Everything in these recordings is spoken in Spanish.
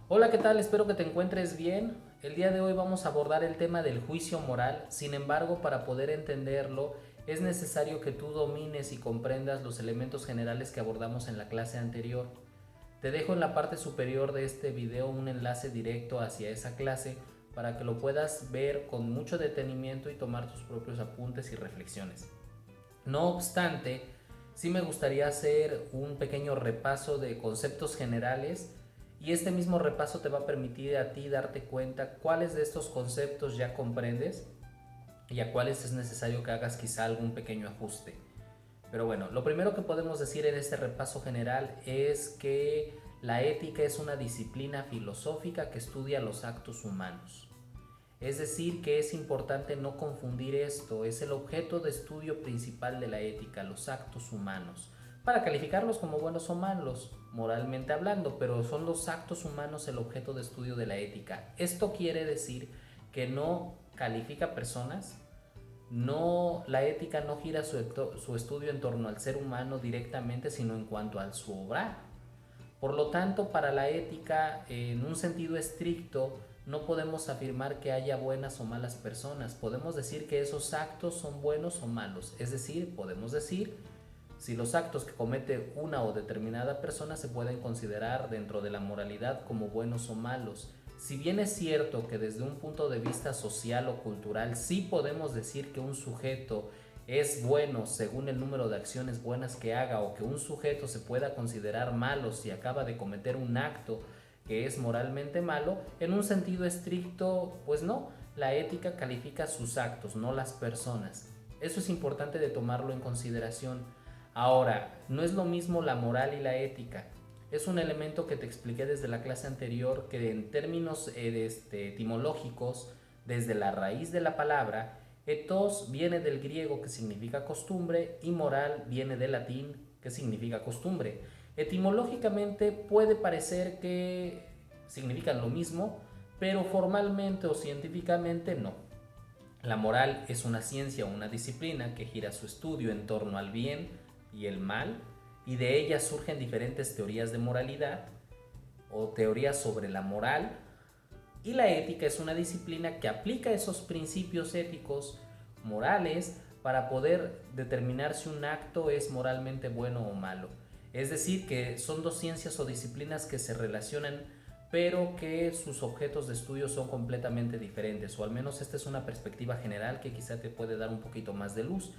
Hola, ¿qué tal? Espero que te encuentres bien. El día de hoy vamos a abordar el tema del juicio moral. Sin embargo, para poder entenderlo, es necesario que tú domines y comprendas los elementos generales que abordamos en la clase anterior. Te dejo en la parte superior de este video un enlace directo hacia esa clase para que lo puedas ver con mucho detenimiento y tomar tus propios apuntes y reflexiones. No obstante, sí me gustaría hacer un pequeño repaso de conceptos generales y este mismo repaso te va a permitir a ti darte cuenta cuáles de estos conceptos ya comprendes y a cuáles es necesario que hagas quizá algún pequeño ajuste. Pero bueno, lo primero que podemos decir en este repaso general es que la ética es una disciplina filosófica que estudia los actos humanos. Es decir, que es importante no confundir esto, es el objeto de estudio principal de la ética, los actos humanos, para calificarlos como buenos o malos, moralmente hablando, pero son los actos humanos el objeto de estudio de la ética. Esto quiere decir que no califica personas, la ética no gira su estudio en torno al ser humano directamente, sino en cuanto al su obrar. Por lo tanto, para la ética, en un sentido estricto, no podemos afirmar que haya buenas o malas personas. Podemos decir que esos actos son buenos o malos. Es decir, podemos decir si los actos que comete una o determinada persona se pueden considerar dentro de la moralidad como buenos o malos. Si bien es cierto que desde un punto de vista social o cultural sí podemos decir que un sujeto es bueno según el número de acciones buenas que haga, o que un sujeto se pueda considerar malo si acaba de cometer un acto que es moralmente malo, en un sentido estricto, pues no, la ética califica sus actos, no las personas. Eso es importante de tomarlo en consideración. Ahora, no es lo mismo la moral y la ética. Es un elemento que te expliqué desde la clase anterior, que en términos etimológicos, desde la raíz de la palabra, ethos viene del griego, que significa costumbre, y moral viene del latín, que significa costumbre. Etimológicamente puede parecer que significan lo mismo, pero formalmente o científicamente no. La moral es una ciencia o una disciplina que gira su estudio en torno al bien y el mal, y de ella surgen diferentes teorías de moralidad o teorías sobre la moral. Y la ética es una disciplina que aplica esos principios éticos morales para poder determinar si un acto es moralmente bueno o malo. Es decir, que son dos ciencias o disciplinas que se relacionan, pero que sus objetos de estudio son completamente diferentes, o al menos esta es una perspectiva general que quizá te puede dar un poquito más de luz.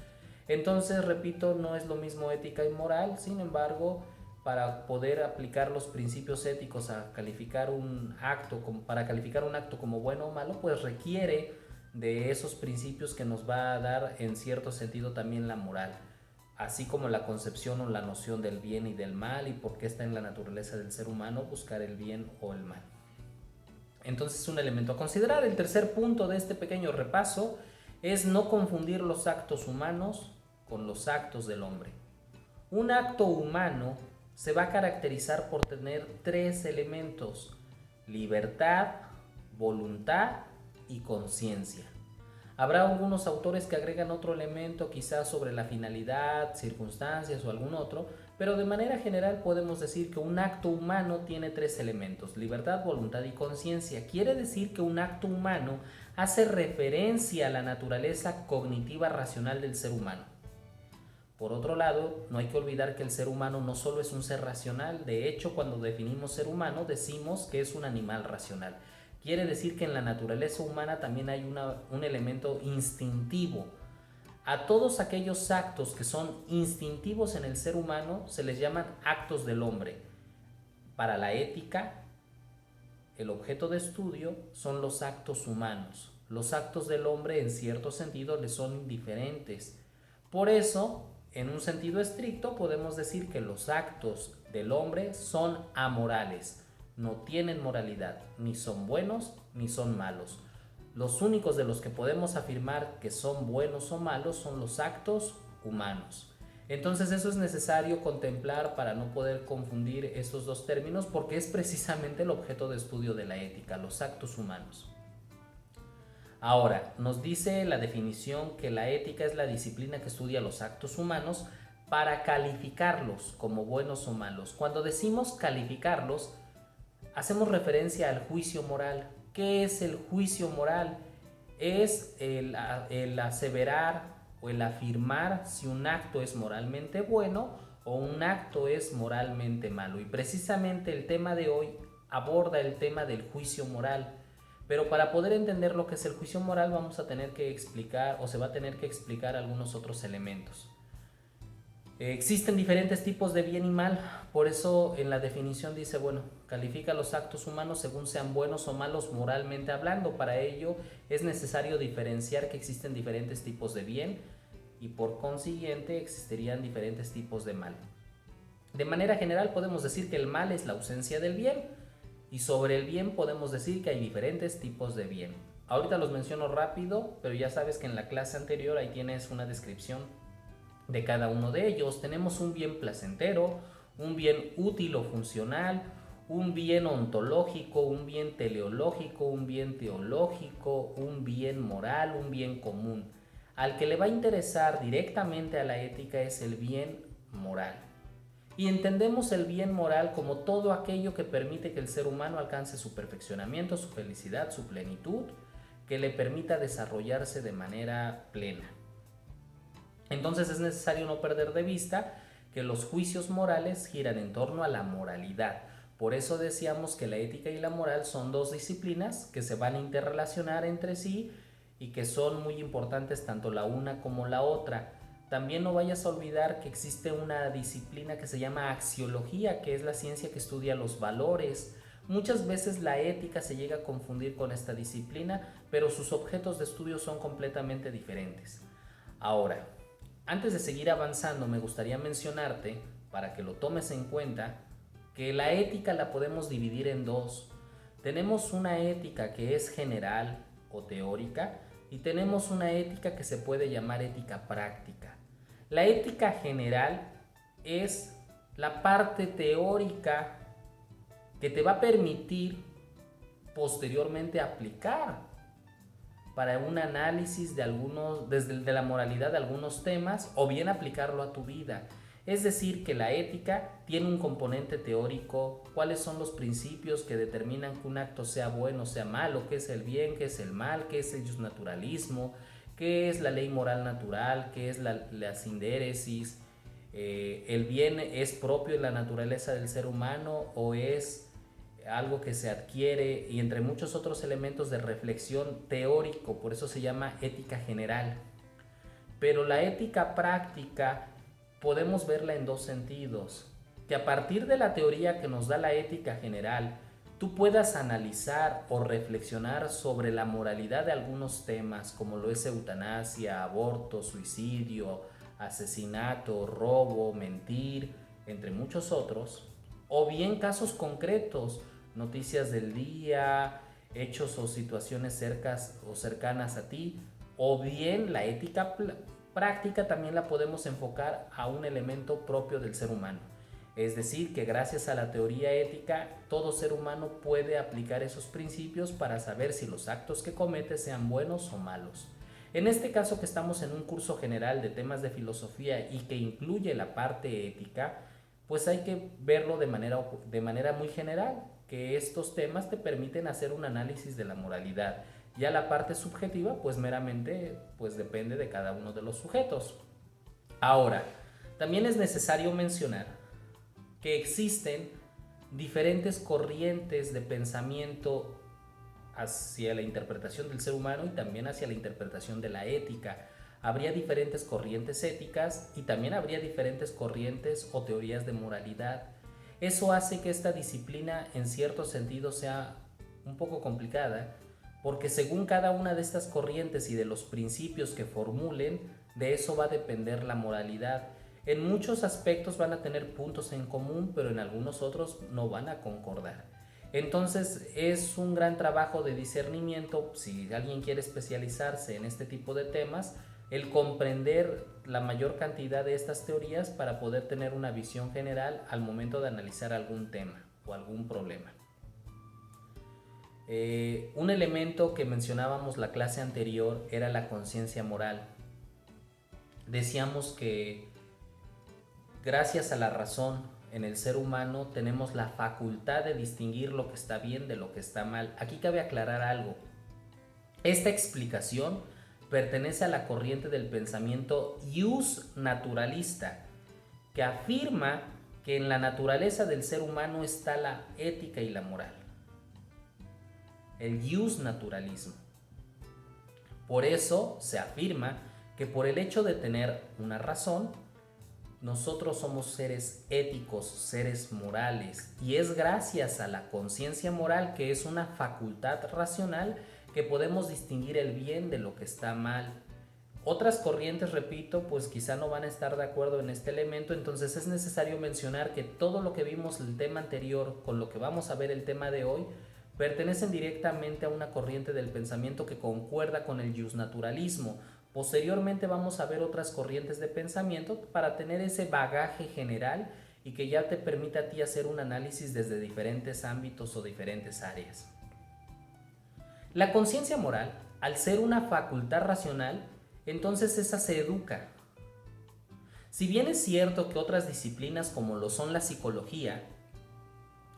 Entonces, repito, no es lo mismo ética y moral. Sin embargo, para poder aplicar los principios éticos a calificar un acto, para calificar un acto como bueno o malo, pues requiere de esos principios que nos va a dar en cierto sentido también la moral, así como la concepción o la noción del bien y del mal, y por qué está en la naturaleza del ser humano buscar el bien o el mal. Entonces es un elemento a considerar. El tercer punto de este pequeño repaso es no confundir los actos humanos con los actos del hombre. Un acto humano se va a caracterizar por tener tres elementos: libertad, voluntad y conciencia. Habrá algunos autores que agregan otro elemento, quizás sobre la finalidad, circunstancias o algún otro, pero de manera general podemos decir que un acto humano tiene tres elementos: libertad, voluntad y conciencia. Quiere decir que un acto humano hace referencia a la naturaleza cognitiva racional del ser humano. Por otro lado, no hay que olvidar que el ser humano no solo es un ser racional. De hecho, cuando definimos ser humano decimos que es un animal racional. Quiere decir que en la naturaleza humana también hay un elemento instintivo. A todos aquellos actos que son instintivos en el ser humano se les llaman actos del hombre. Para la ética, el objeto de estudio son los actos humanos. Los actos del hombre en cierto sentido le son indiferentes. Por eso, en un sentido estricto, podemos decir que los actos del hombre son amorales. No tienen moralidad, ni son buenos ni son malos. Los únicos de los que podemos afirmar que son buenos o malos son los actos humanos. Entonces eso es necesario contemplar para no poder confundir estos dos términos, porque es precisamente el objeto de estudio de la ética, los actos humanos. Ahora, nos dice la definición que la ética es la disciplina que estudia los actos humanos para calificarlos como buenos o malos. Cuando decimos calificarlos, hacemos referencia al juicio moral. ¿Qué es el juicio moral? Es el aseverar o el afirmar si un acto es moralmente bueno o un acto es moralmente malo. Y precisamente el tema de hoy aborda el tema del juicio moral. Pero para poder entender lo que es el juicio moral vamos a tener que explicar o se va a tener que explicar algunos otros elementos. Existen diferentes tipos de bien y mal, por eso en la definición dice, bueno, califica los actos humanos según sean buenos o malos moralmente hablando. Para ello es necesario diferenciar que existen diferentes tipos de bien y por consiguiente existirían diferentes tipos de mal. De manera general podemos decir que el mal es la ausencia del bien y sobre el bien podemos decir que hay diferentes tipos de bien. Ahorita los menciono rápido, pero ya sabes que en la clase anterior ahí tienes una descripción de cada uno de ellos. Tenemos un bien placentero, un bien útil o funcional, un bien ontológico, un bien teleológico, un bien teológico, un bien moral, un bien común. Al que le va a interesar directamente a la ética es el bien moral. Y entendemos el bien moral como todo aquello que permite que el ser humano alcance su perfeccionamiento, su felicidad, su plenitud, que le permita desarrollarse de manera plena. Entonces es necesario no perder de vista que los juicios morales giran en torno a la moralidad. Por eso decíamos que la ética y la moral son dos disciplinas que se van a interrelacionar entre sí y que son muy importantes tanto la una como la otra. También no vayas a olvidar que existe una disciplina que se llama axiología, que es la ciencia que estudia los valores. Muchas veces la ética se llega a confundir con esta disciplina, pero sus objetos de estudio son completamente diferentes. Ahora, antes de seguir avanzando, me gustaría mencionarte, para que lo tomes en cuenta, que la ética la podemos dividir en dos. Tenemos una ética que es general o teórica y tenemos una ética que se puede llamar ética práctica. La ética general es la parte teórica que te va a permitir posteriormente aplicar para un análisis de la moralidad de algunos temas o bien aplicarlo a tu vida. Es decir, que la ética tiene un componente teórico, cuáles son los principios que determinan que un acto sea bueno o sea malo, qué es el bien, qué es el mal, qué es el justnaturalismo, qué es la ley moral natural, qué es la sindéresis, el bien es propio de la naturaleza del ser humano o es algo que se adquiere, y entre muchos otros elementos de reflexión teórico, por eso se llama ética general. Pero la ética práctica podemos verla en dos sentidos, que a partir de la teoría que nos da la ética general, tú puedas analizar o reflexionar sobre la moralidad de algunos temas, como lo es eutanasia, aborto, suicidio, asesinato, robo, mentir, entre muchos otros, o bien casos concretos, noticias del día, hechos o situaciones cercanas a ti, o bien la ética práctica también la podemos enfocar a un elemento propio del ser humano. Es decir, que gracias a la teoría ética, todo ser humano puede aplicar esos principios para saber si los actos que comete sean buenos o malos. En este caso, que estamos en un curso general de temas de filosofía y que incluye la parte ética, pues hay que verlo de manera muy general, que estos temas te permiten hacer un análisis de la moralidad. Ya la parte subjetiva, pues meramente depende de cada uno de los sujetos. Ahora, también es necesario mencionar que existen diferentes corrientes de pensamiento hacia la interpretación del ser humano y también hacia la interpretación de la ética. Habría diferentes corrientes éticas y también habría diferentes corrientes o teorías de moralidad. Eso hace que esta disciplina en cierto sentido sea un poco complicada, porque según cada una de estas corrientes y de los principios que formulen, de eso va a depender la moralidad. En muchos aspectos van a tener puntos en común, pero en algunos otros no van a concordar. Entonces es un gran trabajo de discernimiento, si alguien quiere especializarse en este tipo de temas, el comprender la mayor cantidad de estas teorías para poder tener una visión general al momento de analizar algún tema o algún problema. Un elemento que mencionábamos la clase anterior era la conciencia moral. Decíamos que gracias a la razón en el ser humano tenemos la facultad de distinguir lo que está bien de lo que está mal. Aquí cabe aclarar algo. Esta explicación pertenece a la corriente del pensamiento ius naturalista, que afirma que en la naturaleza del ser humano está la ética y la moral. El ius naturalismo. Por eso se afirma que por el hecho de tener una razón, nosotros somos seres éticos, seres morales, y es gracias a la conciencia moral, que es una facultad racional, que podemos distinguir el bien de lo que está mal. Otras corrientes, repito, pues quizá no van a estar de acuerdo en este elemento, entonces es necesario mencionar que todo lo que vimos en el tema anterior con lo que vamos a ver el tema de hoy pertenecen directamente a una corriente del pensamiento que concuerda con el justnaturalismo. Posteriormente vamos a ver otras corrientes de pensamiento para tener ese bagaje general y que ya te permita a ti hacer un análisis desde diferentes ámbitos o diferentes áreas. La conciencia moral, al ser una facultad racional, entonces esa se educa. Si bien es cierto que otras disciplinas como lo son la psicología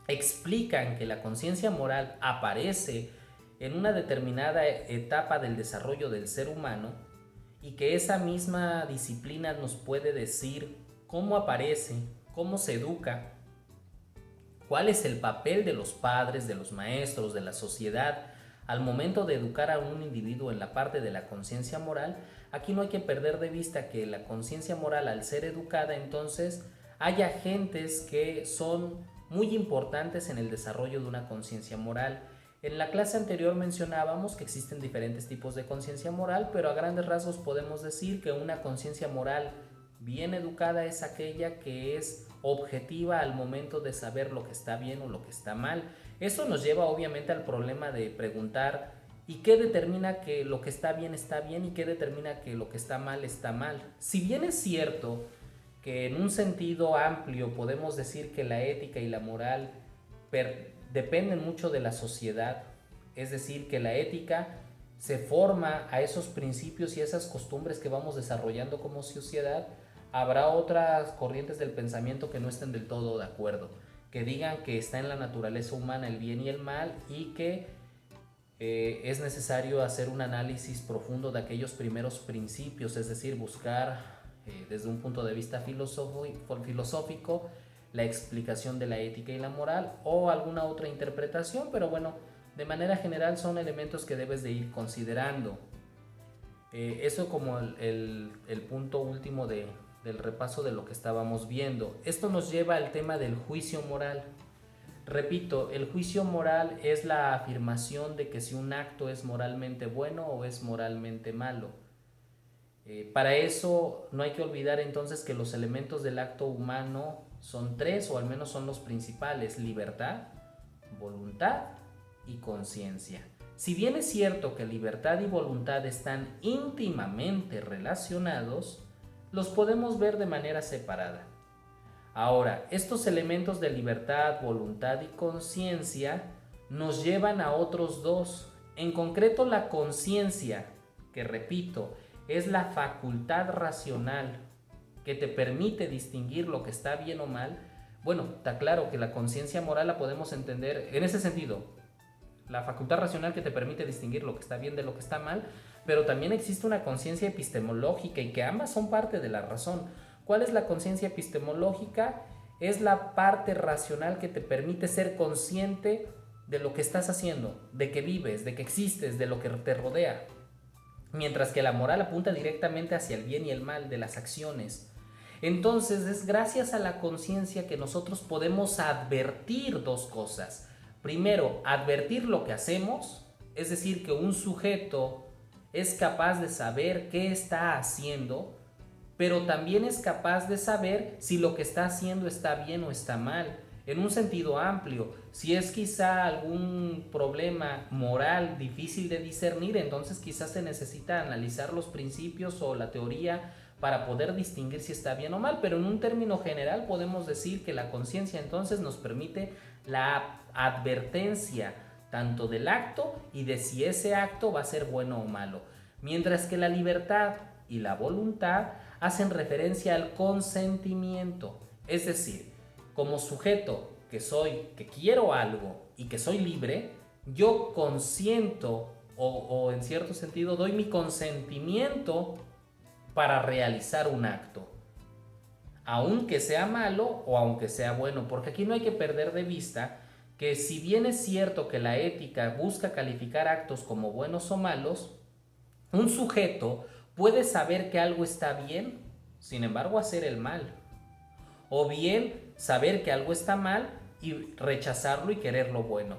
explican que la conciencia moral aparece en una determinada etapa del desarrollo del ser humano y que esa misma disciplina nos puede decir cómo aparece, cómo se educa, cuál es el papel de los padres, de los maestros, de la sociedad al momento de educar a un individuo en la parte de la conciencia moral, aquí no hay que perder de vista que la conciencia moral, al ser educada, entonces hay agentes que son muy importantes en el desarrollo de una conciencia moral. En la clase anterior mencionábamos que existen diferentes tipos de conciencia moral, pero a grandes rasgos podemos decir que una conciencia moral bien educada es aquella que es objetiva al momento de saber lo que está bien o lo que está mal. Eso nos lleva obviamente al problema de preguntar ¿y qué determina que lo que está bien y qué determina que lo que está mal está mal? Si bien es cierto que en un sentido amplio podemos decir que la ética y la moral dependen mucho de la sociedad, es decir, que la ética se forma a esos principios y esas costumbres que vamos desarrollando como sociedad, habrá otras corrientes del pensamiento que no estén del todo de acuerdo, que digan que está en la naturaleza humana el bien y el mal y que es necesario hacer un análisis profundo de aquellos primeros principios, es decir, buscar desde un punto de vista filosófico la explicación de la ética y la moral o alguna otra interpretación, pero bueno, de manera general son elementos que debes de ir considerando. Eso como el punto último del repaso de lo que estábamos viendo. Esto nos lleva al tema del juicio moral. Repito, el juicio moral es la afirmación de que si un acto es moralmente bueno o es moralmente malo. Para eso no hay que olvidar entonces que los elementos del acto humano son tres, o al menos son los principales: libertad, voluntad y conciencia. Si bien es cierto que libertad y voluntad están íntimamente relacionados, los podemos ver de manera separada. Ahora, estos elementos de libertad, voluntad y conciencia nos llevan a otros dos. En concreto, la conciencia, que repito, es la facultad racional que te permite distinguir lo que está bien o mal. Bueno, está claro que la conciencia moral la podemos entender en ese sentido. La facultad racional que te permite distinguir lo que está bien de lo que está mal, pero también existe una conciencia epistemológica y que ambas son parte de la razón. ¿Cuál es la conciencia epistemológica? Es la parte racional que te permite ser consciente de lo que estás haciendo, de que vives, de que existes, de lo que te rodea. Mientras que la moral apunta directamente hacia el bien y el mal de las acciones. Entonces es gracias a la conciencia que nosotros podemos advertir dos cosas. Primero, advertir lo que hacemos, es decir, que un sujeto es capaz de saber qué está haciendo, pero también es capaz de saber si lo que está haciendo está bien o está mal. En un sentido amplio, si es quizá algún problema moral difícil de discernir, entonces quizás se necesita analizar los principios o la teoría para poder distinguir si está bien o mal, pero en un término general podemos decir que la conciencia entonces nos permite la advertencia tanto del acto y de si ese acto va a ser bueno o malo, mientras que la libertad y la voluntad hacen referencia al consentimiento, es decir, como sujeto que soy, que quiero algo y que soy libre, yo consiento o en cierto sentido doy mi consentimiento para realizar un acto, aunque sea malo o aunque sea bueno, porque aquí no hay que perder de vista que si bien es cierto que la ética busca calificar actos como buenos o malos, un sujeto puede saber que algo está bien, sin embargo hacer el mal, o bien saber que algo está mal y rechazarlo y querer lo bueno.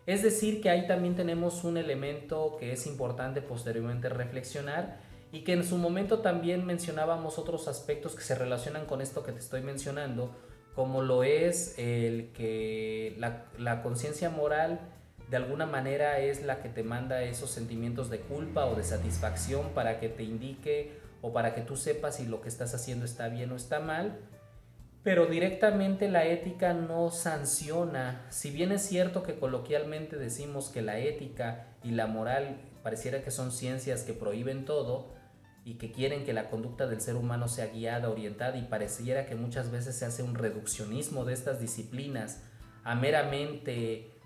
Es decir, que ahí también tenemos un elemento que es importante posteriormente reflexionar y que en su momento también mencionábamos otros aspectos que se relacionan con esto que te estoy mencionando, como lo es el que la conciencia moral de alguna manera es la que te manda esos sentimientos de culpa o de satisfacción para que te indique o para que tú sepas si lo que estás haciendo está bien o está mal. Pero directamente la ética no sanciona. Si bien es cierto que coloquialmente decimos que la ética y la moral pareciera que son ciencias que prohíben todo y que quieren que la conducta del ser humano sea guiada, orientada, y pareciera que muchas veces se hace un reduccionismo de estas disciplinas a meramente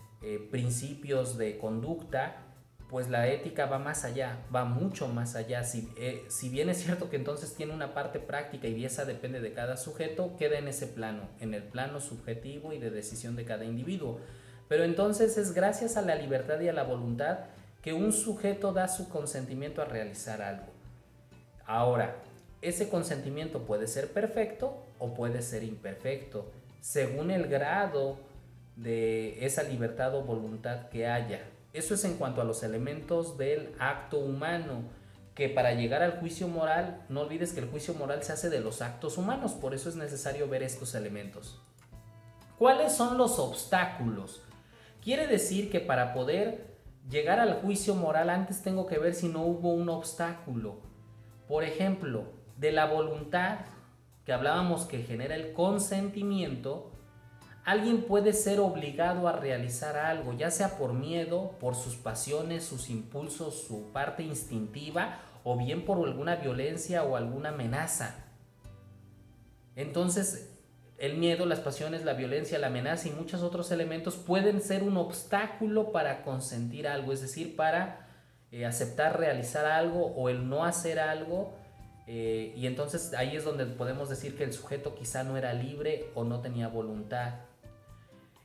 principios de conducta, pues la ética va más allá, va mucho más allá. Si bien es cierto que entonces tiene una parte práctica y esa depende de cada sujeto, queda en ese plano, en el plano subjetivo y de decisión de cada individuo. Pero entonces es gracias a la libertad y a la voluntad que un sujeto da su consentimiento a realizar algo. Ahora, ese consentimiento puede ser perfecto o puede ser imperfecto, según el grado de esa libertad o voluntad que haya. Eso es en cuanto a los elementos del acto humano, que para llegar al juicio moral, no olvides que el juicio moral se hace de los actos humanos, por eso es necesario ver estos elementos. ¿Cuáles son los obstáculos? Quiere decir que para poder llegar al juicio moral antes tengo que ver si no hubo un obstáculo. Por ejemplo, de la voluntad, que hablábamos que genera el consentimiento, alguien puede ser obligado a realizar algo, ya sea por miedo, por sus pasiones, sus impulsos, su parte instintiva, o bien por alguna violencia o alguna amenaza. Entonces, el miedo, las pasiones, la violencia, la amenaza y muchos otros elementos pueden ser un obstáculo para consentir algo, es decir, para aceptar realizar algo o el no hacer algo. Y entonces ahí es donde podemos decir que el sujeto quizá no era libre o no tenía voluntad.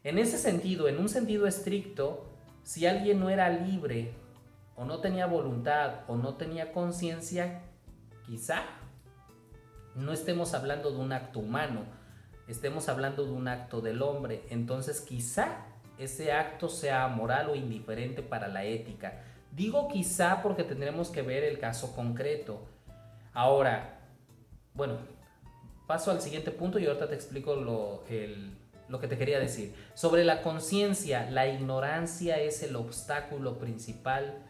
En ese sentido, en un sentido estricto, si alguien no era libre o no tenía voluntad o no tenía conciencia, quizá no estemos hablando de un acto humano, estemos hablando de un acto del hombre. Entonces quizá ese acto sea amoral o indiferente para la ética. Digo quizá porque tendremos que ver el caso concreto. Ahora, bueno, paso al siguiente punto y ahorita te explico lo que te quería decir. Sobre la conciencia, la ignorancia es el obstáculo principal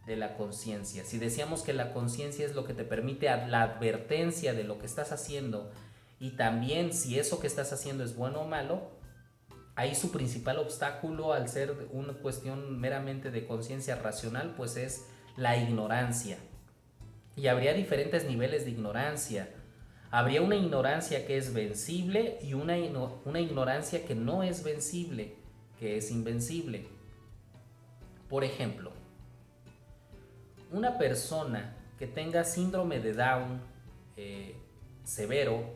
de la conciencia. Si decíamos que la conciencia es lo que te permite la advertencia de lo que estás haciendo y también si eso que estás haciendo es bueno o malo, ahí su principal obstáculo, al ser una cuestión meramente de conciencia racional, pues es la ignorancia. Y habría diferentes niveles de ignorancia. Habría una ignorancia que es vencible y una ignorancia que no es vencible, que es invencible. Por ejemplo, una persona que tenga síndrome de Down severo,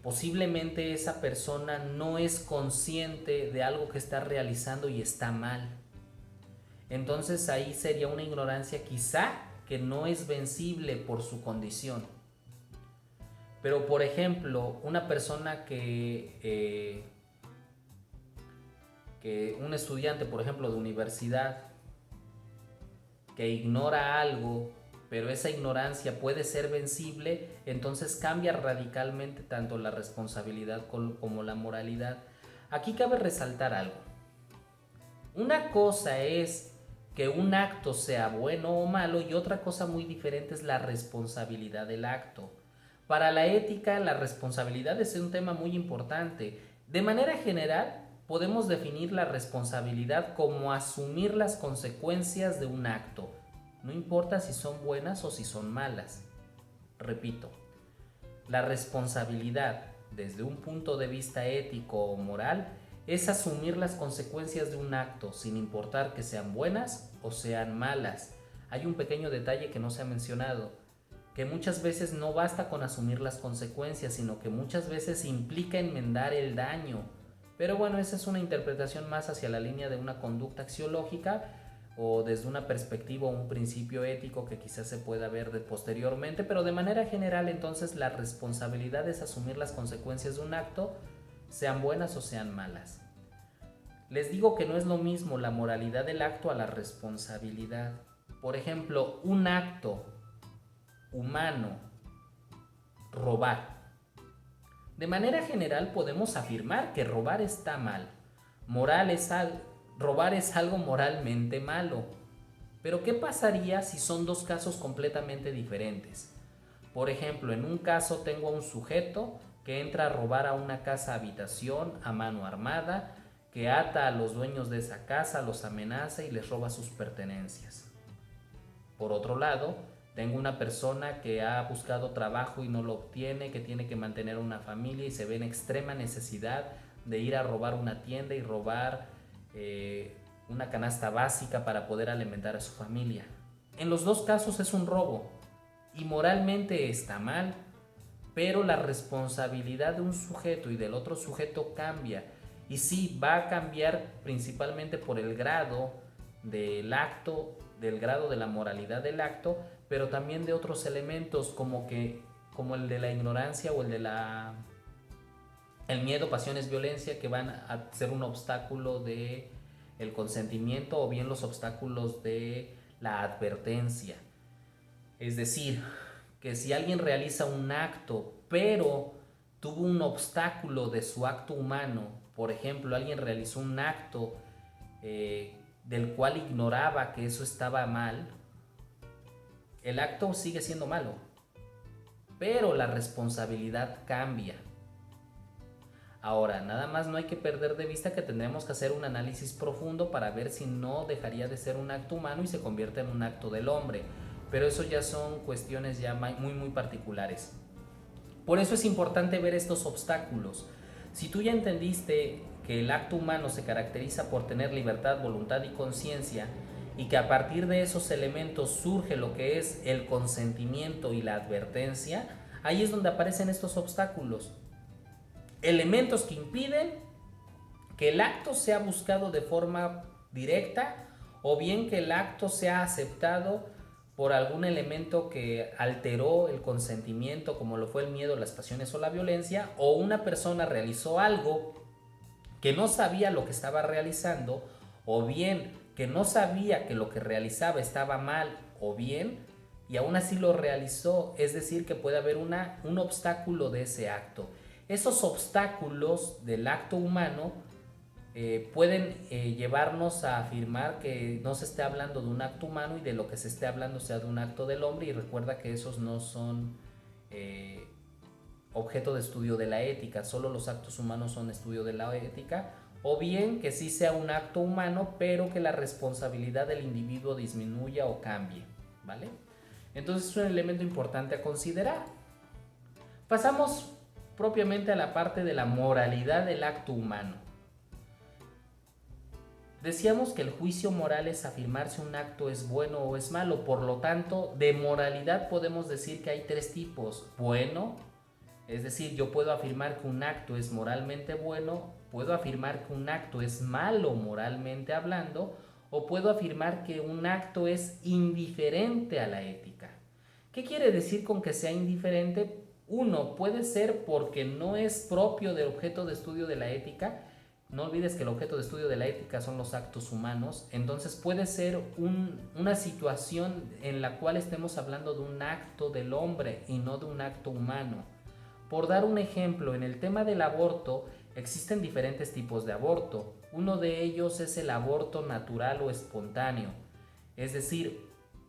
posiblemente esa persona no es consciente de algo que está realizando y está mal. Entonces ahí sería una ignorancia quizá que no es vencible por su condición. Pero por ejemplo, una persona que un estudiante, por ejemplo, de universidad, que ignora algo, pero esa ignorancia puede ser vencible, entonces cambia radicalmente tanto la responsabilidad como la moralidad. Aquí cabe resaltar algo. Una cosa es que un acto sea bueno o malo y otra cosa muy diferente es la responsabilidad del acto. Para la ética, la responsabilidad es un tema muy importante. De manera general, podemos definir la responsabilidad como asumir las consecuencias de un acto. No importa si son buenas o si son malas. Repito, la responsabilidad desde un punto de vista ético o moral es asumir las consecuencias de un acto, sin importar que sean buenas o sean malas. Hay un pequeño detalle que no se ha mencionado, que muchas veces no basta con asumir las consecuencias, sino que muchas veces implica enmendar el daño. Pero bueno, esa es una interpretación más hacia la línea de una conducta axiológica o desde una perspectiva o un principio ético que quizás se pueda ver posteriormente, pero de manera general entonces la responsabilidad es asumir las consecuencias de un acto, sean buenas o sean malas. Les digo que no es lo mismo la moralidad del acto a la responsabilidad. Por ejemplo, un acto humano, robar. De manera general podemos afirmar que robar está mal. Robar es algo moralmente malo. Pero ¿qué pasaría si son dos casos completamente diferentes? Por ejemplo, en un caso tengo a un sujeto que entra a robar a una casa habitación a mano armada, que ata a los dueños de esa casa, los amenaza y les roba sus pertenencias. Por otro lado, tengo una persona que ha buscado trabajo y no lo obtiene, que tiene que mantener una familia y se ve en extrema necesidad de ir a robar una tienda y robar una canasta básica para poder alimentar a su familia. En los dos casos es un robo y moralmente está mal, pero la responsabilidad de un sujeto y del otro sujeto cambia. Y sí, va a cambiar principalmente por el grado del acto, del grado de la moralidad del acto, pero también de otros elementos como el de la ignorancia o el miedo, pasiones, violencia, que van a ser un obstáculo de el consentimiento o bien los obstáculos de la advertencia. Es decir, que si alguien realiza un acto pero tuvo un obstáculo de su acto humano, por ejemplo, alguien realizó un acto del cual ignoraba que eso estaba mal, el acto sigue siendo malo, pero la responsabilidad cambia. Ahora, nada más no hay que perder de vista que tendremos que hacer un análisis profundo para ver si no dejaría de ser un acto humano y se convierte en un acto del hombre. Pero eso ya son cuestiones ya muy particulares. Por eso es importante ver estos obstáculos. Si tú ya entendiste que el acto humano se caracteriza por tener libertad, voluntad y conciencia, y que a partir de esos elementos surge lo que es el consentimiento y la advertencia, ahí es donde aparecen estos obstáculos. Elementos que impiden que el acto sea buscado de forma directa o bien que el acto sea aceptado por algún elemento que alteró el consentimiento, como lo fue el miedo, las pasiones o la violencia, o una persona realizó algo que no sabía lo que estaba realizando, o bien que no sabía que lo que realizaba estaba mal, o bien, y aún así lo realizó, es decir, que puede haber un obstáculo de ese acto. Esos obstáculos del acto humano pueden llevarnos a afirmar que no se esté hablando de un acto humano y de lo que se esté hablando sea de un acto del hombre, y recuerda que esos no son objeto de estudio de la ética, solo los actos humanos son estudio de la ética, o bien que sí sea un acto humano pero que la responsabilidad del individuo disminuya o cambie, ¿vale? Entonces es un elemento importante a considerar. Pasamos propiamente a la parte de la moralidad del acto humano. Decíamos que el juicio moral es afirmar si un acto es bueno o es malo, por lo tanto, de moralidad podemos decir que hay tres tipos. Bueno, es decir, yo puedo afirmar que un acto es moralmente bueno, puedo afirmar que un acto es malo moralmente hablando, o puedo afirmar que un acto es indiferente a la ética. ¿Qué quiere decir con que sea indiferente? Uno, puede ser porque no es propio del objeto de estudio de la ética. No olvides que el objeto de estudio de la ética son los actos humanos. Entonces puede ser una situación en la cual estemos hablando de un acto del hombre y no de un acto humano. Por dar un ejemplo, en el tema del aborto existen diferentes tipos de aborto. Uno de ellos es el aborto natural o espontáneo, es decir,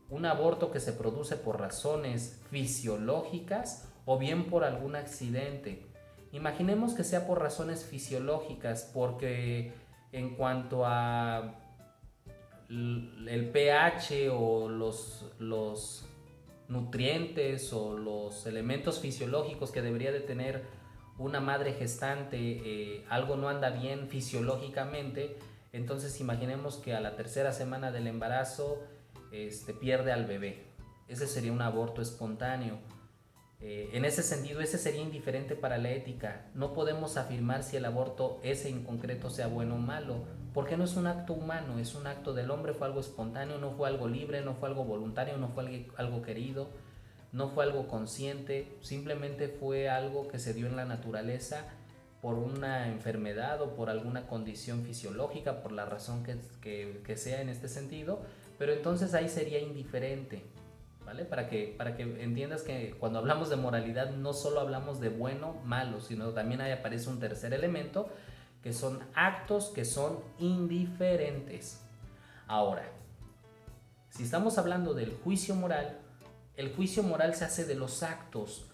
un aborto que se produce por razones fisiológicas o bien por algún accidente. Imaginemos que sea por razones fisiológicas, porque en cuanto a el pH o los nutrientes o los elementos fisiológicos que debería de tener una madre gestante, algo no anda bien fisiológicamente, entonces imaginemos que a la tercera semana del embarazo pierde al bebé. Ese sería un aborto espontáneo. En ese sentido, ese sería indiferente para la ética. No podemos afirmar si el aborto ese en concreto sea bueno o malo, porque no es un acto humano, es un acto del hombre, fue algo espontáneo, no fue algo libre, no fue algo voluntario, no fue algo querido, no fue algo consciente, simplemente fue algo que se dio en la naturaleza por una enfermedad o por alguna condición fisiológica, por la razón que sea en este sentido, pero entonces ahí sería indiferente. ¿Vale? Para que entiendas que cuando hablamos de moralidad no solo hablamos de bueno, malo, sino también ahí aparece un tercer elemento, que son actos que son indiferentes. Ahora, si estamos hablando del juicio moral, el juicio moral se hace de los actos.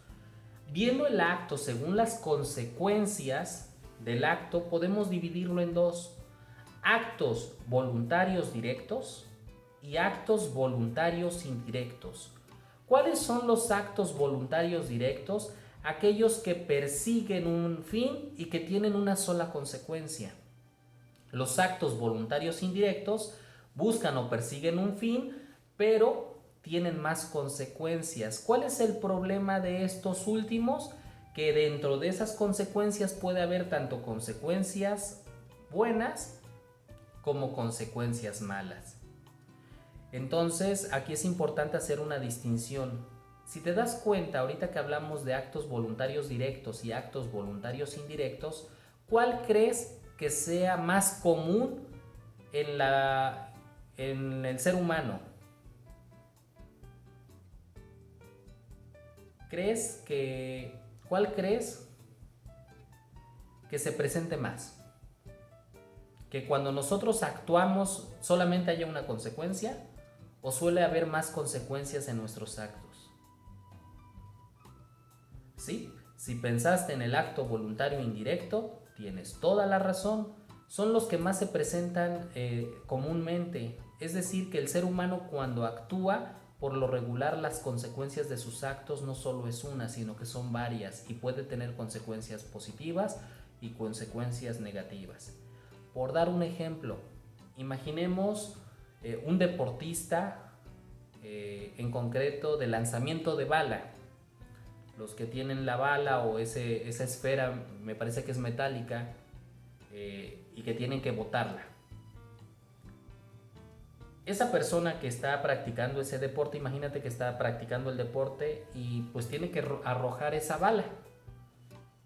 Viendo el acto según las consecuencias del acto, podemos dividirlo en dos: actos voluntarios directos y actos voluntarios indirectos. ¿Cuáles son los actos voluntarios directos? Aquellos que persiguen un fin y que tienen una sola consecuencia. Los actos voluntarios indirectos buscan o persiguen un fin, pero tienen más consecuencias. ¿Cuál es el problema de estos últimos? Que dentro de esas consecuencias puede haber tanto consecuencias buenas como consecuencias malas. Entonces, aquí es importante hacer una distinción. Si te das cuenta, ahorita que hablamos de actos voluntarios directos y actos voluntarios indirectos, ¿cuál crees que sea más común en el ser humano? ¿Cuál crees que se presente más? ¿Que cuando nosotros actuamos solamente haya una consecuencia? ¿O suele haber más consecuencias en nuestros actos? ¿Sí? Si pensaste en el acto voluntario indirecto, tienes toda la razón. Son los que más se presentan comúnmente. Es decir, que el ser humano cuando actúa, por lo regular las consecuencias de sus actos no solo es una, sino que son varias y puede tener consecuencias positivas y consecuencias negativas. Por dar un ejemplo, imaginemos un deportista en concreto de lanzamiento de bala. Los que tienen la bala o esa esfera, me parece que es metálica, y que tienen que botarla. Esa persona que está practicando ese deporte, imagínate que está practicando el deporte y pues tiene que arrojar esa bala.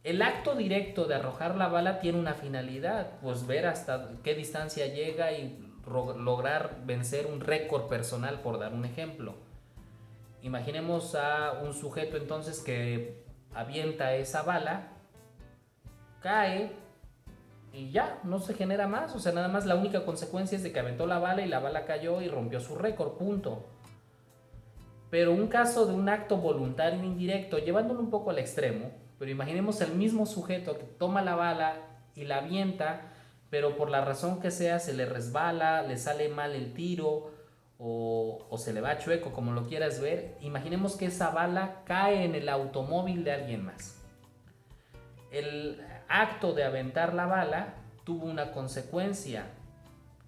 El acto directo de arrojar la bala tiene una finalidad, pues ver hasta qué distancia llega y lograr vencer un récord personal, por dar un ejemplo. Imaginemos a un sujeto entonces que avienta esa bala, cae y ya, no se genera más. O sea, nada más la única consecuencia es de que aventó la bala y la bala cayó y rompió su récord, punto. Pero un caso de un acto voluntario indirecto, llevándolo un poco al extremo, pero imaginemos el mismo sujeto que toma la bala y la avienta, pero por la razón que sea se le resbala, le sale mal el tiro o se le va chueco, como lo quieras ver. Imaginemos que esa bala cae en el automóvil de alguien más. El acto de aventar la bala tuvo una consecuencia.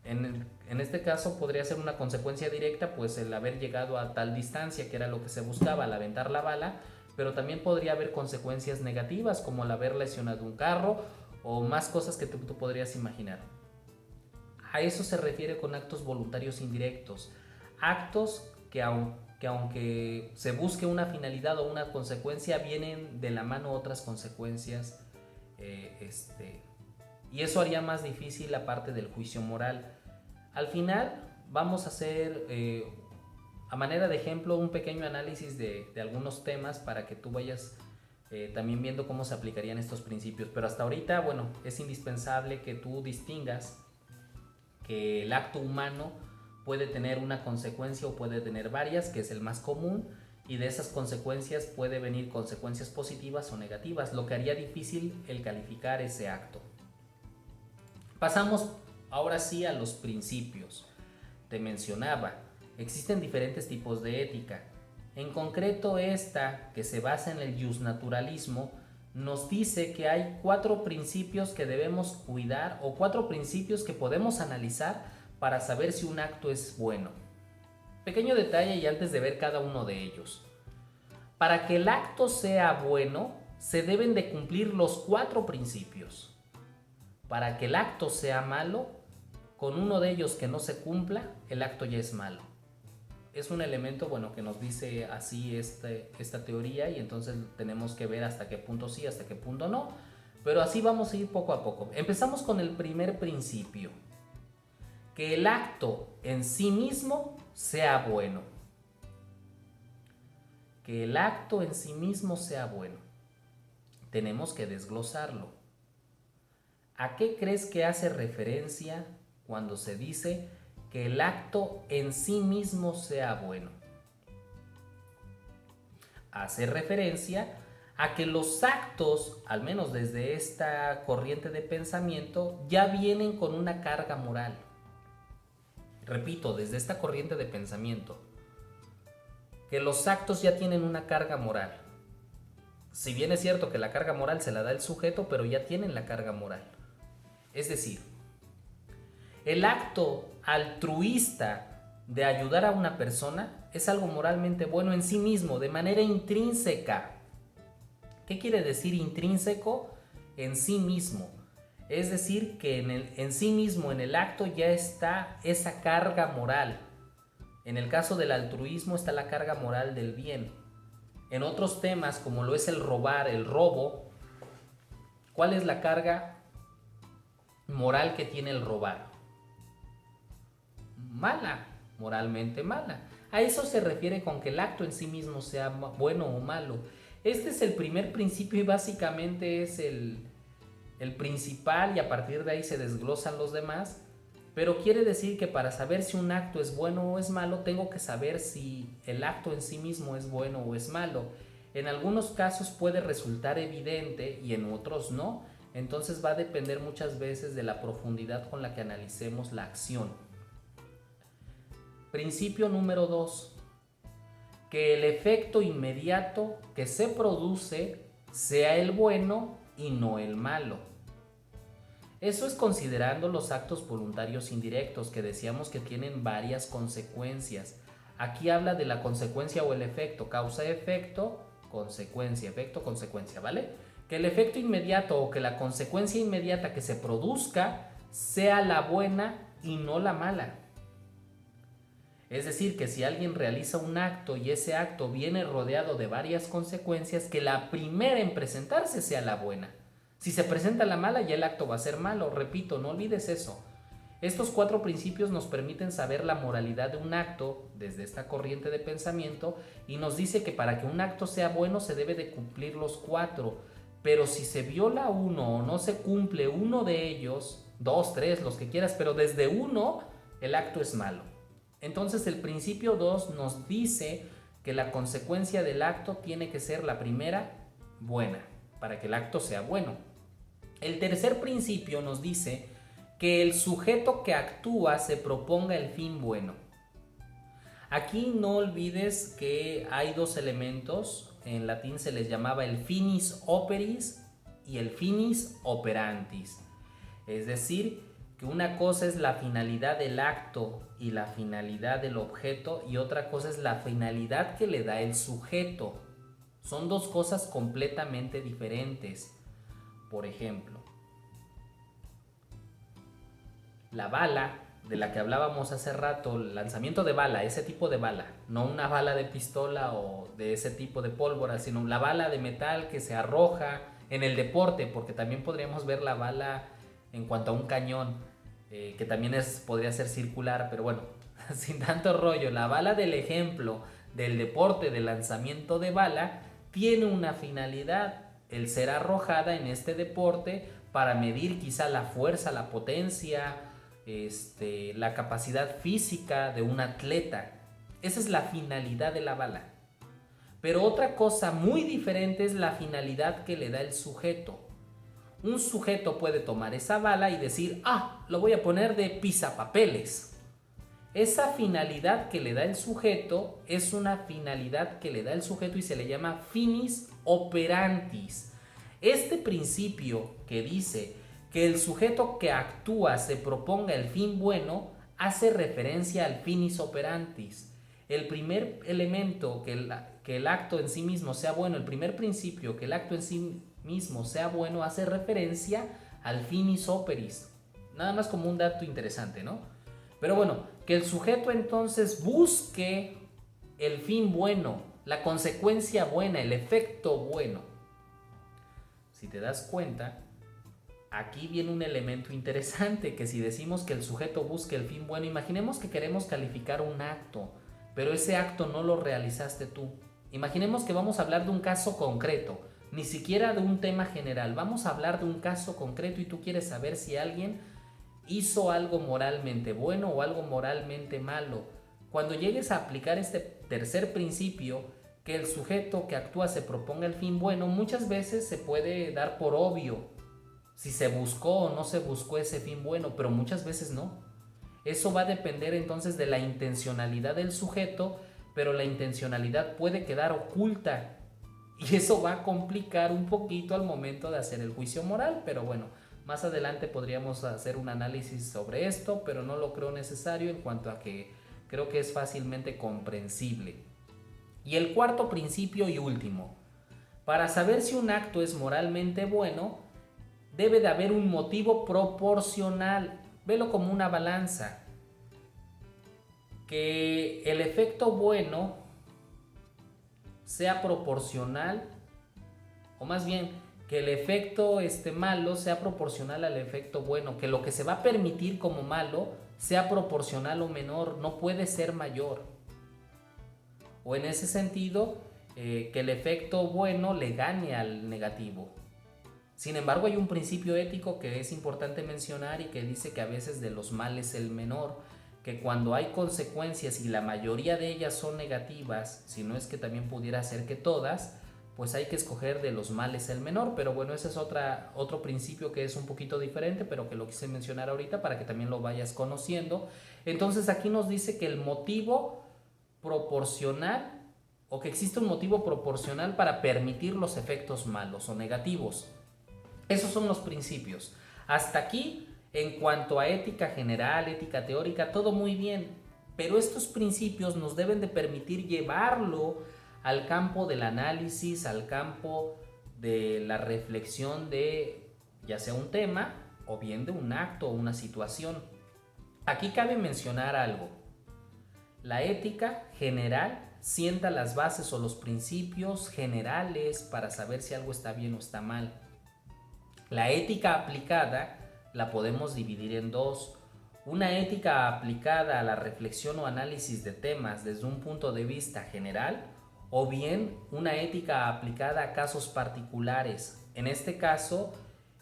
En este caso podría ser una consecuencia directa, pues el haber llegado a tal distancia, que era lo que se buscaba al aventar la bala, pero también podría haber consecuencias negativas, como el haber lesionado un carro o más cosas que tú podrías imaginar. A eso se refiere con actos voluntarios indirectos. Actos que aunque se busque una finalidad o una consecuencia, vienen de la mano otras consecuencias, y eso haría más difícil la parte del juicio moral. Al final vamos a hacer, a manera de ejemplo, un pequeño análisis de algunos temas para que tú vayas también viendo cómo se aplicarían estos principios. Pero hasta ahorita, bueno, es indispensable que tú distingas que el acto humano puede tener una consecuencia o puede tener varias, que es el más común, y de esas consecuencias puede venir consecuencias positivas o negativas, lo que haría difícil el calificar ese acto. Pasamos ahora sí a los principios. Te mencionaba, existen diferentes tipos de ética. En concreto esta, que se basa en el justnaturalismo, nos dice que hay 4 principios que debemos cuidar o 4 principios que podemos analizar para saber si un acto es bueno. Pequeño detalle y antes de ver cada uno de ellos. Para que el acto sea bueno, se deben de cumplir los 4 principios. Para que el acto sea malo, con uno de ellos que no se cumpla, el acto ya es malo. Es un elemento, bueno, que nos dice así esta teoría y entonces tenemos que ver hasta qué punto sí, hasta qué punto no. Pero así vamos a ir poco a poco. Empezamos con el primer principio. Que el acto en sí mismo sea bueno. Que el acto en sí mismo sea bueno. Tenemos que desglosarlo. ¿A qué crees que hace referencia cuando se dice que el acto en sí mismo sea bueno? Hace referencia a que los actos, al menos desde esta corriente de pensamiento, ya vienen con una carga moral. Repito, desde esta corriente de pensamiento, que los actos ya tienen una carga moral. Si bien es cierto que la carga moral se la da el sujeto, pero ya tienen la carga moral. Es decir, el acto altruista de ayudar a una persona es algo moralmente bueno en sí mismo, de manera intrínseca. ¿Qué quiere decir intrínseco? En sí mismo. Es decir, que en sí mismo, en el acto, ya está esa carga moral. En el caso del altruismo está la carga moral del bien. En otros temas, como lo es el robar, el robo, ¿cuál es la carga moral que tiene el robar? Mala, moralmente mala. A eso se refiere con que el acto en sí mismo sea bueno o malo. Este es el primer principio y básicamente es el principal, y a partir de ahí se desglosan los demás. Pero quiere decir que para saber si un acto es bueno o es malo, tengo que saber si el acto en sí mismo es bueno o es malo. En algunos casos puede resultar evidente y en otros no. Entonces va a depender muchas veces de la profundidad con la que analicemos la acción. Principio número 2. Que el efecto inmediato que se produce sea el bueno y no el malo. Eso es considerando los actos voluntarios indirectos, que decíamos que tienen varias consecuencias. Aquí habla de la consecuencia o el efecto, causa-efecto, consecuencia, efecto-consecuencia, ¿vale? Que el efecto inmediato o que la consecuencia inmediata que se produzca sea la buena y no la mala. Es decir, que si alguien realiza un acto y ese acto viene rodeado de varias consecuencias, que la primera en presentarse sea la buena. Si se presenta la mala, ya el acto va a ser malo. Repito, no olvides eso. Estos 4 principios nos permiten saber la moralidad de un acto desde esta corriente de pensamiento y nos dice que para que un acto sea bueno se debe de cumplir los 4. Pero si se viola uno o no se cumple uno de ellos, 2, 3, los que quieras, pero desde uno, el acto es malo. Entonces el principio 2 nos dice que la consecuencia del acto tiene que ser la primera buena, para que el acto sea bueno. El tercer principio nos dice que el sujeto que actúa se proponga el fin bueno. Aquí no olvides que hay 2 elementos, en latín se les llamaba el finis operis y el finis operantis. Es decir, que una cosa es la finalidad del acto y la finalidad del objeto y otra cosa es la finalidad que le da el sujeto. Son 2 cosas completamente diferentes. Por ejemplo, la bala de la que hablábamos hace rato, el lanzamiento de bala, ese tipo de bala, no una bala de pistola o de ese tipo de pólvora, sino la bala de metal que se arroja en el deporte, porque también podríamos ver la bala en cuanto a un cañón, que también podría ser circular, pero bueno, sin tanto rollo, la bala del ejemplo del deporte de lanzamiento de bala tiene una finalidad, el ser arrojada en este deporte para medir quizá la fuerza, la potencia, la capacidad física de un atleta. Esa es la finalidad de la bala. Pero otra cosa muy diferente es la finalidad que le da el sujeto. Un sujeto puede tomar esa bala y decir, lo voy a poner de pisapapeles. Esa finalidad que le da el sujeto es una finalidad que le da el sujeto y se le llama finis operantis. Este principio que dice que el sujeto que actúa se proponga el fin bueno hace referencia al finis operantis. El primer elemento que el acto en sí mismo sea bueno, el primer principio que el acto en sí mismo sea bueno hace referencia al finis operis. Nada más como un dato interesante, ¿no? Pero bueno, que el sujeto entonces busque el fin bueno, la consecuencia buena, el efecto bueno. Si te das cuenta, aquí viene un elemento interesante, que si decimos que el sujeto busque el fin bueno, imaginemos que queremos calificar un acto, pero ese acto no lo realizaste tú. Imaginemos que vamos a hablar de un caso concreto, ni siquiera de un tema general, vamos a hablar de un caso concreto y tú quieres saber si alguien hizo algo moralmente bueno o algo moralmente malo. Cuando llegues a aplicar este tercer principio, que el sujeto que actúa se proponga el fin bueno, muchas veces se puede dar por obvio si se buscó o no se buscó ese fin bueno, pero muchas veces no. Eso va a depender entonces de la intencionalidad del sujeto, pero la intencionalidad puede quedar oculta y eso va a complicar un poquito al momento de hacer el juicio moral, pero bueno, más adelante podríamos hacer un análisis sobre esto, pero no lo creo necesario en cuanto a que creo que es fácilmente comprensible. Y el cuarto principio y último, para saber si un acto es moralmente bueno, debe de haber un motivo proporcional. Velo como una balanza. Que el efecto bueno sea proporcional, o más bien, que el efecto malo sea proporcional al efecto bueno, que lo que se va a permitir como malo sea proporcional o menor, no puede ser mayor. O en ese sentido, que el efecto bueno le gane al negativo. Sin embargo, hay un principio ético que es importante mencionar y que dice que a veces de los males el menor, que cuando hay consecuencias y la mayoría de ellas son negativas, si no es que también pudiera ser que todas, pues hay que escoger de los males el menor. Pero bueno, ese es otro principio que es un poquito diferente, pero que lo quise mencionar ahorita para que también lo vayas conociendo. Entonces aquí nos dice que el motivo proporcional, o que existe un motivo proporcional para permitir los efectos malos o negativos. Esos son los principios. Hasta aquí, en cuanto a ética general, ética teórica, todo muy bien. Pero estos principios nos deben de permitir llevarlo al campo del análisis, al campo de la reflexión de ya sea un tema o bien de un acto o una situación. Aquí cabe mencionar algo. La ética general sienta las bases o los principios generales para saber si algo está bien o está mal. La ética aplicada la podemos dividir en dos. Una ética aplicada a la reflexión o análisis de temas desde un punto de vista general, o bien una ética aplicada a casos particulares. En este caso,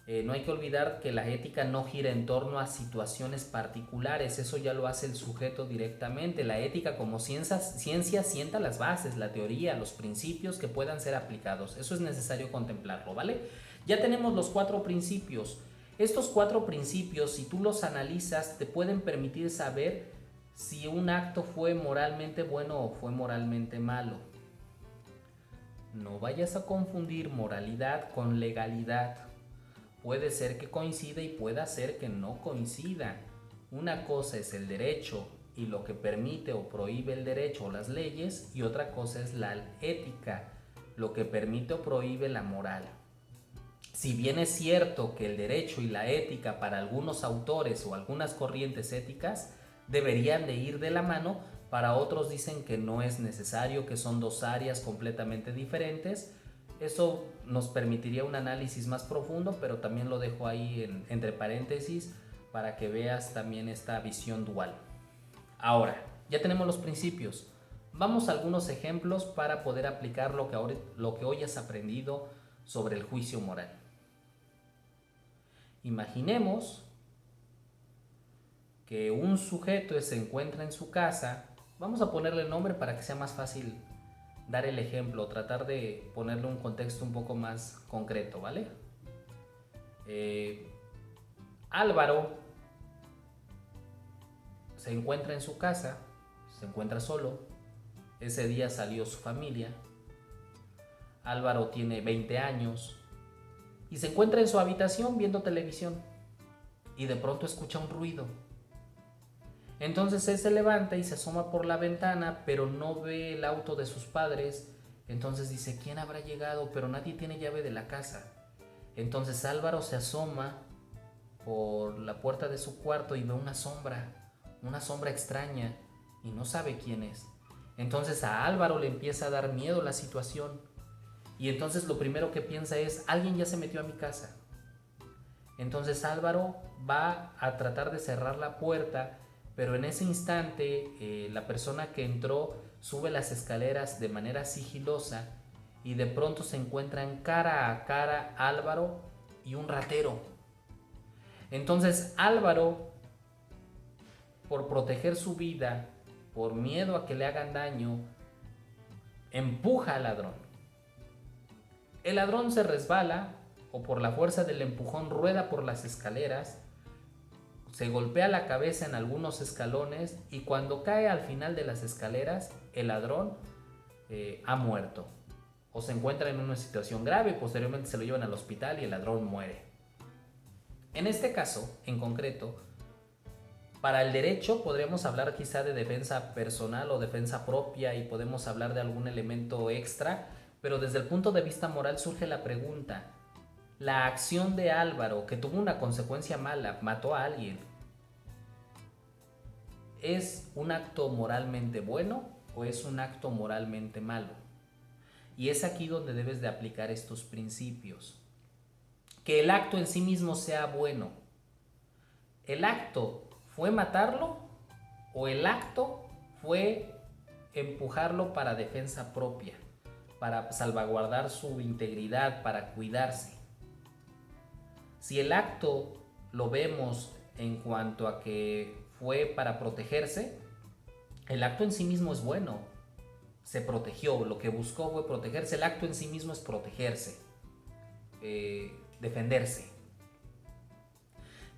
no hay que olvidar que la ética no gira en torno a situaciones particulares, eso ya lo hace el sujeto directamente. La ética como ciencia sienta las bases, la teoría, los principios que puedan ser aplicados. Eso es necesario contemplarlo, ¿vale? Ya tenemos los 4 principios. Estos 4 principios, si tú los analizas, te pueden permitir saber si un acto fue moralmente bueno o fue moralmente malo. No vayas a confundir moralidad con legalidad. Puede ser que coincida y pueda ser que no coincida. Una cosa es el derecho y lo que permite o prohíbe el derecho o las leyes, y otra cosa es la ética, lo que permite o prohíbe la moral. Si bien es cierto que el derecho y la ética para algunos autores o algunas corrientes éticas deberían de ir de la mano, para otros dicen que no es necesario, que son dos áreas completamente diferentes. Eso nos permitiría un análisis más profundo, pero también lo dejo ahí entre paréntesis para que veas también esta visión dual. Ahora, ya tenemos los principios. Vamos a algunos ejemplos para poder aplicar lo que hoy has aprendido sobre el juicio moral. Imaginemos que un sujeto se encuentra en su casa. Vamos a ponerle el nombre para que sea más fácil dar el ejemplo, tratar de ponerle un contexto un poco más concreto, ¿vale? Álvaro se encuentra en su casa, se encuentra solo. Ese día salió su familia. Álvaro tiene 20 años. y se encuentra en su habitación viendo televisión y de pronto escucha un ruido. Entonces él se levanta y se asoma por la ventana, pero no ve el auto de sus padres. Entonces dice, ¿quién habrá llegado? Pero nadie tiene llave de la casa. Entonces Álvaro se asoma por la puerta de su cuarto y ve una sombra extraña, y no sabe quién es. Entonces a Álvaro le empieza a dar miedo la situación, y entonces lo primero que piensa es, alguien ya se metió a mi casa. Entonces Álvaro va a tratar de cerrar la puerta, pero en ese instante la persona que entró sube las escaleras de manera sigilosa y de pronto se encuentran cara a cara Álvaro y un ratero. Entonces Álvaro, por proteger su vida, por miedo a que le hagan daño, empuja al ladrón. El ladrón se resbala, o por la fuerza del empujón rueda por las escaleras, se golpea la cabeza en algunos escalones y cuando cae al final de las escaleras, el ladrón ha muerto o se encuentra en una situación grave. Posteriormente se lo llevan al hospital y el ladrón muere. En este caso, en concreto, para el derecho podríamos hablar quizá de defensa personal o defensa propia y podemos hablar de algún elemento extra, pero desde el punto de vista moral surge la pregunta: la acción de Álvaro, que tuvo una consecuencia mala, mató a alguien, ¿es un acto moralmente bueno o es un acto moralmente malo? Y es aquí donde debes de aplicar estos principios. Que el acto en sí mismo sea bueno. ¿El acto fue matarlo o el acto fue empujarlo para defensa propia, para salvaguardar su integridad, para cuidarse? Si el acto lo vemos en cuanto a que fue para protegerse, el acto en sí mismo es bueno. Se protegió, lo que buscó fue protegerse. El acto en sí mismo es protegerse, defenderse.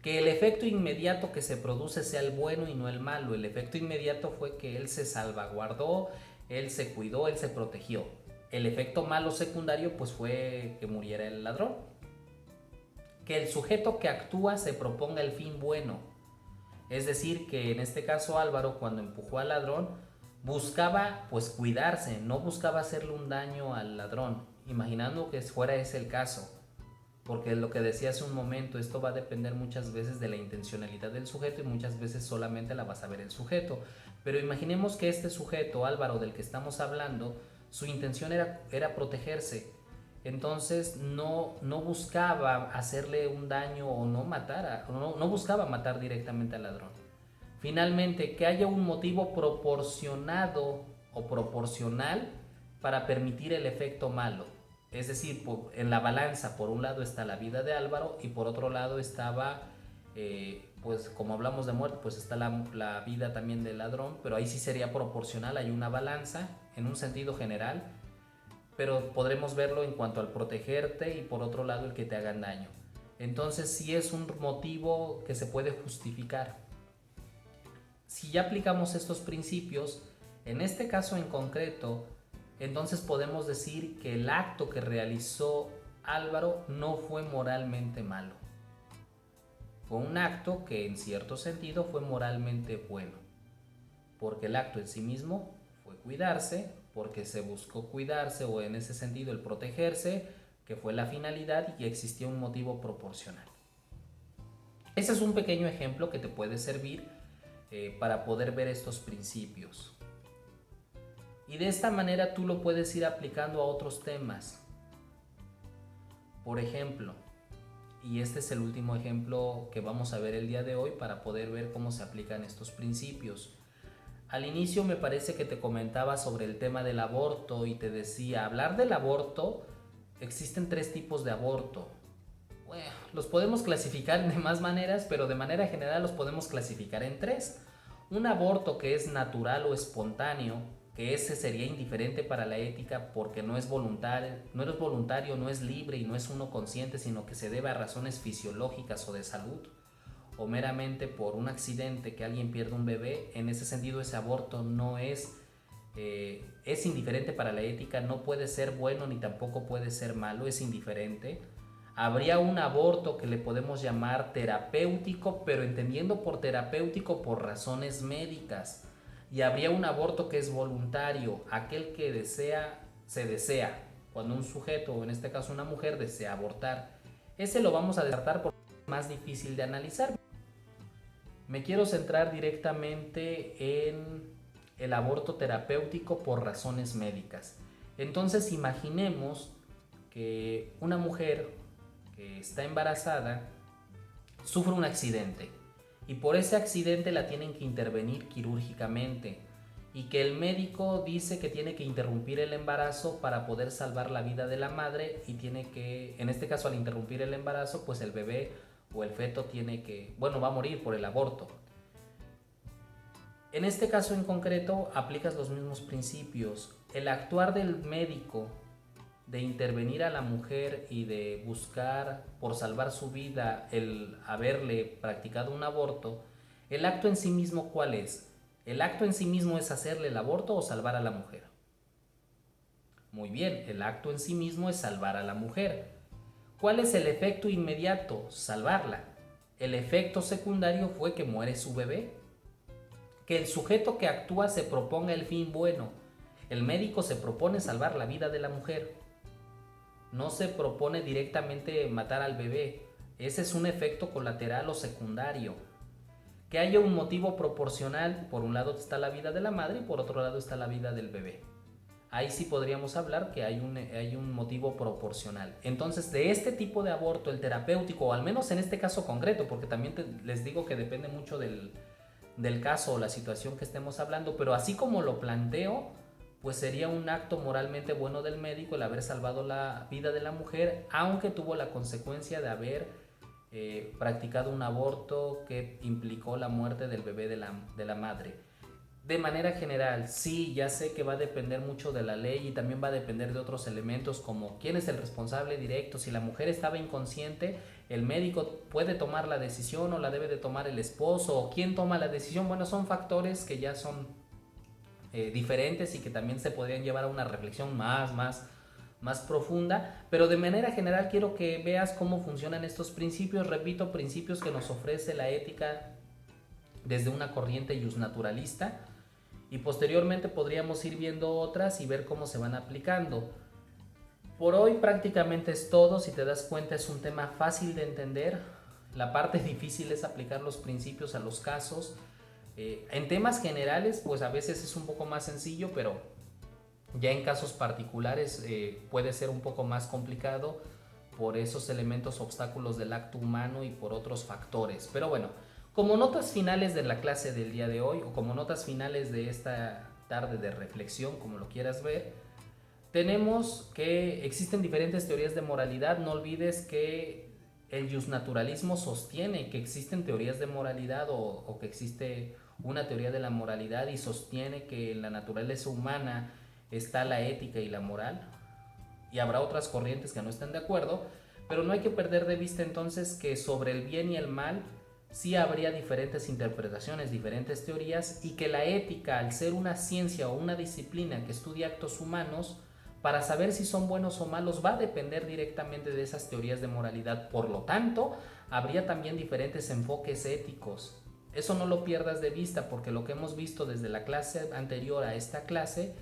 Que el efecto inmediato que se produce sea el bueno y no el malo. El efecto inmediato fue que él se salvaguardó, él se cuidó, él se protegió. El efecto malo secundario pues fue que muriera el ladrón. Que el sujeto que actúa se proponga el fin bueno. Es decir, que en este caso Álvaro, cuando empujó al ladrón, buscaba pues cuidarse, no buscaba hacerle un daño al ladrón, imaginando que fuera ese el caso. Porque lo que decía hace un momento, esto va a depender muchas veces de la intencionalidad del sujeto y muchas veces solamente la va a saber el sujeto. Pero imaginemos que este sujeto, Álvaro, del que estamos hablando, su intención era protegerse. Entonces no buscaba hacerle un daño o no buscaba matar directamente al ladrón. Finalmente, que haya un motivo proporcionado o proporcional para permitir el efecto malo. Es decir, en la balanza, por un lado está la vida de Álvaro y por otro lado estaba, pues como hablamos de muerte, pues está la vida también del ladrón, pero ahí sí sería proporcional, hay una balanza en un sentido general, pero podremos verlo en cuanto al protegerte y por otro lado el que te hagan daño. Entonces sí es un motivo que se puede justificar. Si ya aplicamos estos principios, en este caso en concreto, entonces podemos decir que el acto que realizó Álvaro no fue moralmente malo. Fue un acto que en cierto sentido fue moralmente bueno, porque el acto en sí mismo fue cuidarse, porque se buscó cuidarse o en ese sentido el protegerse, que fue la finalidad y existía un motivo proporcional. Ese es un pequeño ejemplo que te puede servir para poder ver estos principios. Y de esta manera tú lo puedes ir aplicando a otros temas. Por ejemplo, y este es el último ejemplo que vamos a ver el día de hoy para poder ver cómo se aplican estos principios. Al inicio me parece que te comentaba sobre el tema del aborto y te decía, hablar del aborto, existen 3 tipos de aborto. Bueno, los podemos clasificar de más maneras, pero de manera general los podemos clasificar en 3. Un aborto que es natural o espontáneo, que ese sería indiferente para la ética porque no es voluntario, no es libre y no es uno consciente, sino que se debe a razones fisiológicas o de salud, o meramente por un accidente que alguien pierde un bebé. En ese sentido ese aborto no es indiferente para la ética, no puede ser bueno ni tampoco puede ser malo, es indiferente. Habría un aborto que le podemos llamar terapéutico, pero entendiendo por terapéutico por razones médicas. Y habría un aborto que es voluntario, aquel que se desea, cuando un sujeto, o en este caso una mujer, desea abortar. Ese lo vamos a descartar porque es más difícil de analizar. Me quiero centrar directamente en el aborto terapéutico por razones médicas. Entonces imaginemos que una mujer que está embarazada sufre un accidente y por ese accidente la tienen que intervenir quirúrgicamente y que el médico dice que tiene que interrumpir el embarazo para poder salvar la vida de la madre y tiene que, en este caso al interrumpir el embarazo, pues el bebé o el feto tiene que, bueno, va a morir por el aborto. En este caso en concreto aplicas los mismos principios. El actuar del médico de intervenir a la mujer y de buscar por salvar su vida el haberle practicado un aborto, el acto en sí mismo, ¿cuál es? ¿El acto en sí mismo es hacerle el aborto o salvar a la mujer? Muy bien, el acto en sí mismo es salvar a la mujer. ¿Cuál es el efecto inmediato? Salvarla. El efecto secundario fue que muere su bebé. Que el sujeto que actúa se proponga el fin bueno. El médico se propone salvar la vida de la mujer. No se propone directamente matar al bebé. Ese es un efecto colateral o secundario. Que haya un motivo proporcional, por un lado está la vida de la madre y por otro lado está la vida del bebé. Ahí sí podríamos hablar que hay un motivo proporcional. Entonces, de este tipo de aborto, el terapéutico, o al menos en este caso concreto, porque también les digo que depende mucho del caso o la situación que estemos hablando, pero así como lo planteo, pues sería un acto moralmente bueno del médico el haber salvado la vida de la mujer, aunque tuvo la consecuencia de haber practicado un aborto que implicó la muerte del bebé de la madre. De manera general, sí, ya sé que va a depender mucho de la ley y también va a depender de otros elementos como quién es el responsable directo. Si la mujer estaba inconsciente, el médico puede tomar la decisión o la debe de tomar el esposo, o quién toma la decisión. Bueno, son factores que ya son diferentes y que también se podrían llevar a una reflexión más profunda, pero de manera general quiero que veas cómo funcionan estos principios. Repito, principios que nos ofrece la ética desde una corriente justnaturalista, y posteriormente podríamos ir viendo otras y ver cómo se van aplicando. Por hoy prácticamente es todo. Si te das cuenta, es un tema fácil de entender. La parte difícil es aplicar los principios a los casos. En temas generales, pues a veces es un poco más sencillo, pero ya en casos particulares puede ser un poco más complicado por esos elementos obstáculos del acto humano y por otros factores. Pero bueno, como notas finales de la clase del día de hoy, o como notas finales de esta tarde de reflexión, como lo quieras ver, tenemos que existen diferentes teorías de moralidad. No olvides que el justnaturalismo sostiene que existen teorías de moralidad o que existe una teoría de la moralidad y sostiene que en la naturaleza humana está la ética y la moral, y habrá otras corrientes que no estén de acuerdo, pero no hay que perder de vista entonces que sobre el bien y el mal sí habría diferentes interpretaciones, diferentes teorías, y que la ética, al ser una ciencia o una disciplina que estudia actos humanos, para saber si son buenos o malos va a depender directamente de esas teorías de moralidad. Por lo tanto, habría también diferentes enfoques éticos. Eso no lo pierdas de vista, porque lo que hemos visto desde la clase anterior a esta clase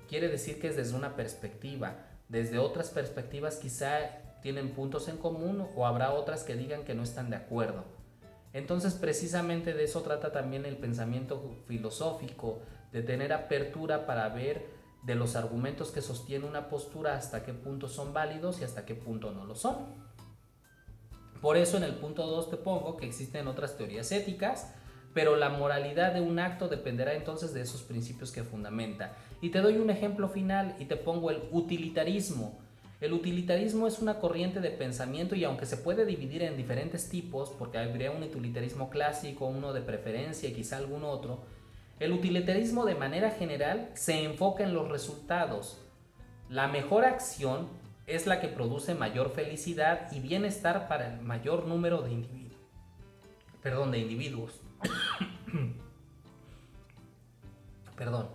quiere decir que es desde una perspectiva. Desde otras perspectivas quizá tienen puntos en común, o habrá otras que digan que no están de acuerdo. Entonces precisamente de eso trata también el pensamiento filosófico, de tener apertura para ver de los argumentos que sostiene una postura hasta qué punto son válidos y hasta qué punto no lo son. Por eso en el punto 2 te pongo que existen otras teorías éticas, pero la moralidad de un acto dependerá entonces de esos principios que fundamenta. Y te doy un ejemplo final y te pongo el utilitarismo. El utilitarismo es una corriente de pensamiento, y aunque se puede dividir en diferentes tipos, porque habría un utilitarismo clásico, uno de preferencia y quizá algún otro, el utilitarismo de manera general se enfoca en los resultados. La mejor acción es la que produce mayor felicidad y bienestar para el mayor número de individuos. Perdón.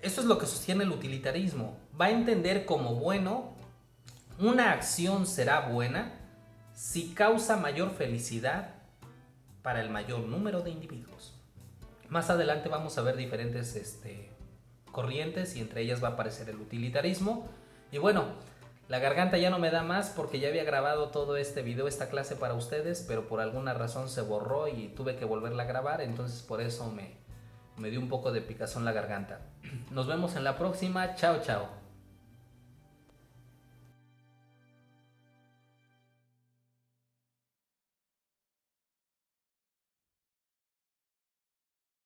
Eso es lo que sostiene el utilitarismo. Va a entender como bueno Una acción será buena si causa mayor felicidad para el mayor número de individuos. Más adelante vamos a ver diferentes corrientes y entre ellas va a aparecer el utilitarismo. Y bueno, la garganta ya no me da más porque ya había grabado todo este video, esta clase para ustedes, pero por alguna razón se borró y tuve que volverla a grabar, entonces por eso me dio un poco de picazón la garganta. Nos vemos en la próxima. Chao, chao.